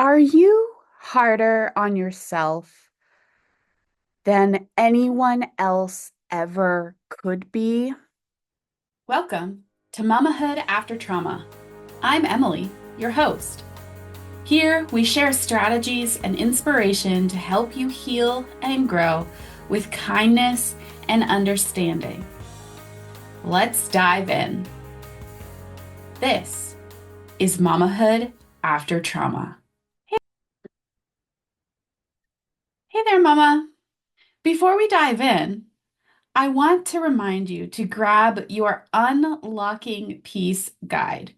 Are you harder on yourself than anyone else ever could be? Welcome to Mamahood After Trauma. I'm Emily, your host. Here we share strategies and inspiration to help you heal and grow with kindness and understanding. Let's dive in. This is Mamahood After Trauma. Hey there, Mama. Before we dive in, I want to remind you to grab your Unlocking Peace Guide,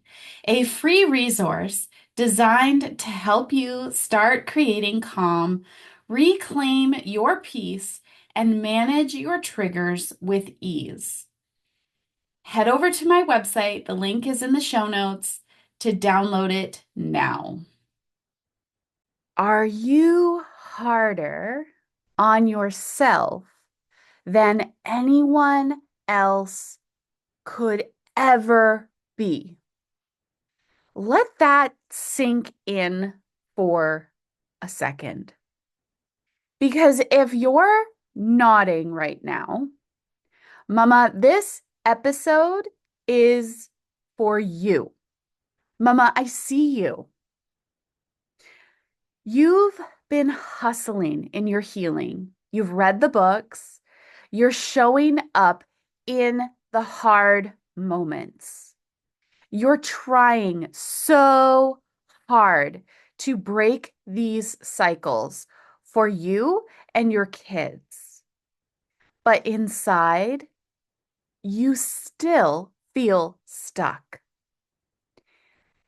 a free resource designed to help you start creating calm, reclaim your peace, and manage your triggers with ease. Head over to my website, the link is in the show notes, to download it now. Are you harder on yourself than anyone else could ever be? Let that sink in for a second. Because if you're nodding right now, Mama, this episode is for you. Mama, I see you. You've been hustling in your healing. You've read the books. You're showing up in the hard moments. You're trying so hard to break these cycles for you and your kids. But inside, you still feel stuck,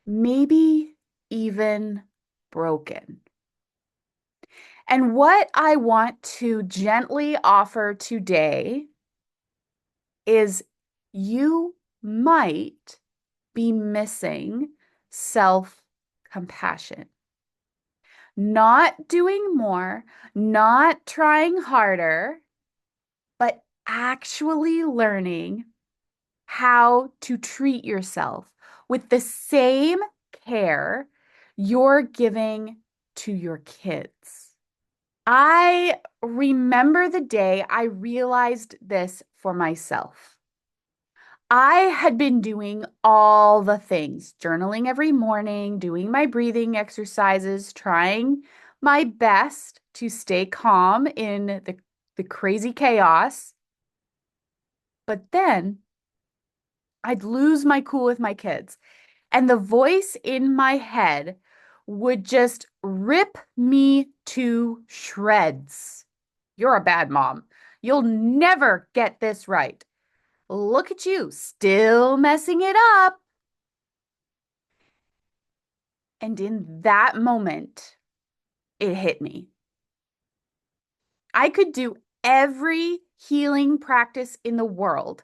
maybe even broken. And what I want to gently offer today is you might be missing self-compassion. Not doing more, not trying harder, but actually learning how to treat yourself with the same care you're giving to your kids. I remember the day I realized this for myself. I had been doing all the things, journaling every morning, doing my breathing exercises, trying my best to stay calm in the crazy chaos. But then I'd lose my cool with my kids, and the voice in my head would just rip me to shreds. You're a bad mom. You'll never get this right. Look at you, still messing it up. And in that moment, it hit me. I could do every healing practice in the world,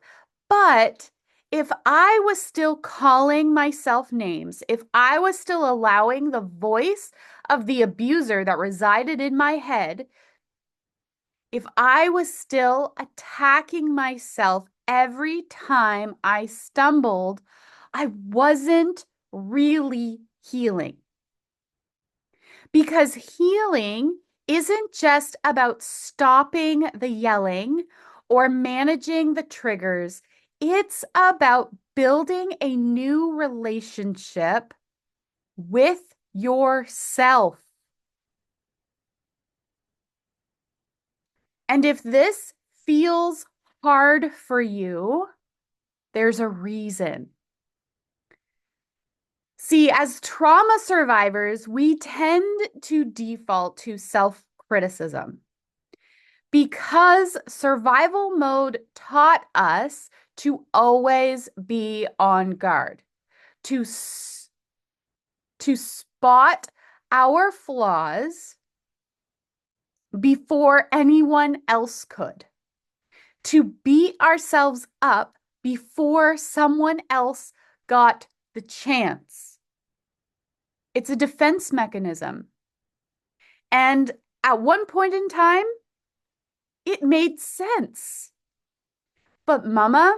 but if I was still calling myself names, if I was still allowing the voice of the abuser that resided in my head, if I was still attacking myself every time I stumbled, I wasn't really healing. Because healing isn't just about stopping the yelling or managing the triggers. It's about building a new relationship with yourself. And if this feels hard for you, there's a reason. See, as trauma survivors, we tend to default to self-criticism because survival mode taught us to always be on guard, to, to spot our flaws before anyone else could, to beat ourselves up before someone else got the chance. It's a defense mechanism. And at one point in time, it made sense. But Mama,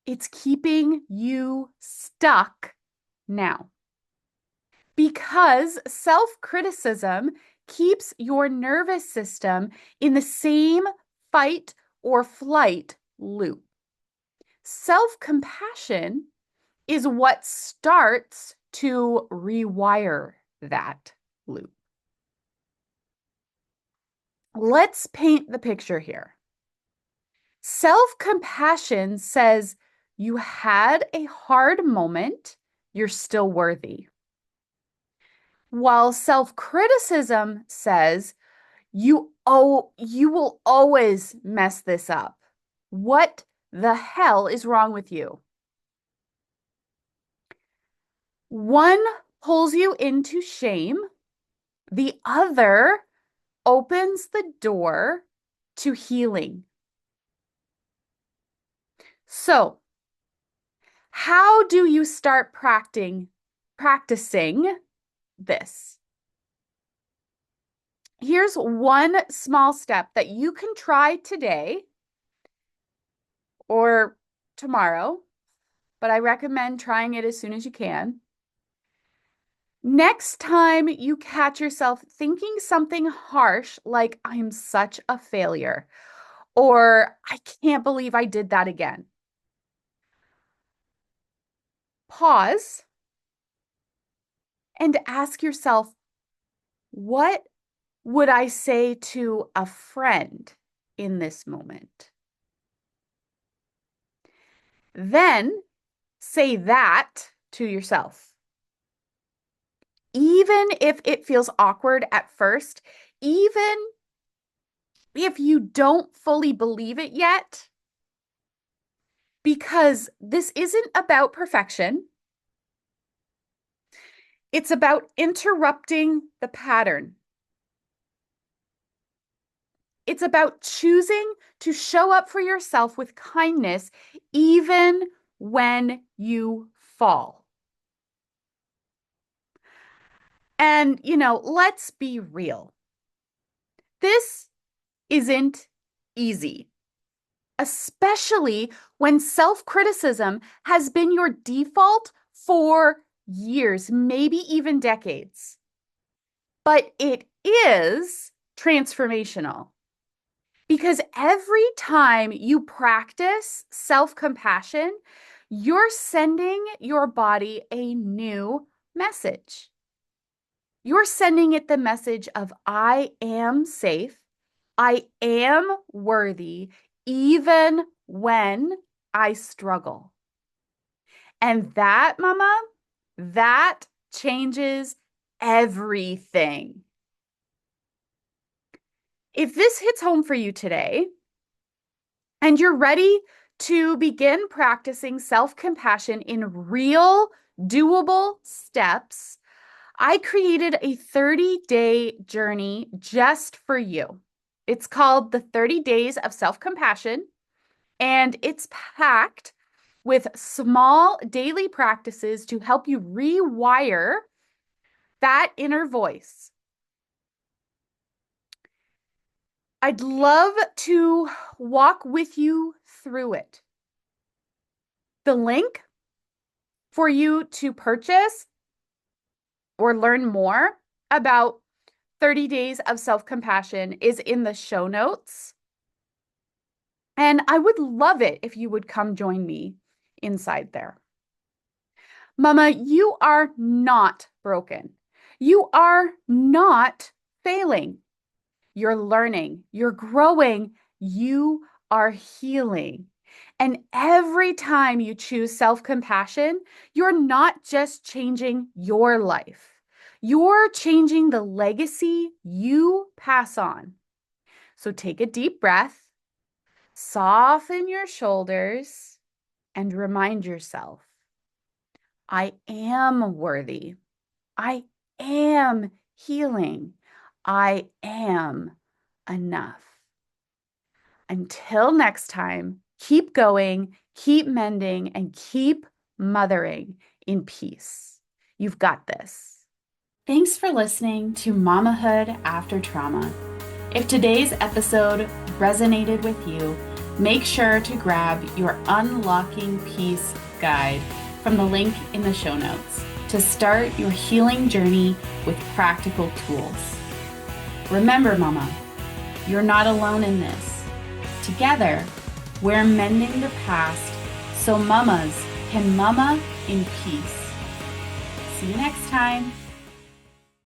it's keeping you stuck now. Because self-criticism keeps your nervous system in the same fight or flight loop. Self-compassion is what starts to rewire that loop. Let's paint the picture here. Self-compassion says you had a hard moment, you're still worthy. While self-criticism says you will always mess this up. What the hell is wrong with you? One pulls you into shame, the other opens the door to healing. So, how do you start practicing this? Here's one small step that you can try today or tomorrow, but I recommend trying it as soon as you can. Next time you catch yourself thinking something harsh like, I'm such a failure, or I can't believe I did that again, pause and ask yourself, what would I say to a friend in this moment? Then say that to yourself. Even if it feels awkward at first, even if you don't fully believe it yet, because this isn't about perfection. It's about interrupting the pattern. It's about choosing to show up for yourself with kindness, even when you fall. And, let's be real. This isn't easy, especially when self-criticism has been your default for years, maybe even decades. But it is transformational because every time you practice self-compassion, you're sending your body a new message. You're sending it the message of, I am safe. I am worthy, even when I struggle. And that, mama, that changes everything. If this hits home for you today and you're ready to begin practicing self-compassion in real, doable steps, I created a 30-day journey just for you. It's called the 30 Days of Self-Compassion, and it's packed with small daily practices to help you rewire that inner voice. I'd love to walk with you through it. The link for you to purchase or learn more about 30 Days of Self-Compassion is in the show notes. And I would love it if you would come join me inside there. Mama, you are not broken. You are not failing. You're learning, you're growing, you are healing. And every time you choose self-compassion, you're not just changing your life. You're changing the legacy you pass on. So take a deep breath, soften your shoulders, and remind yourself, I am worthy. I am healing. I am enough. Until next time, keep going, keep mending, and keep mothering in peace. You've got this. Thanks for listening to Mamahood After Trauma. If today's episode resonated with you, make sure to grab your Unlocking Peace guide from the link in the show notes. to start your healing journey with practical tools. Remember, Mama, you're not alone in this. Together, we're mending the past so mamas can mama in peace. See you next time.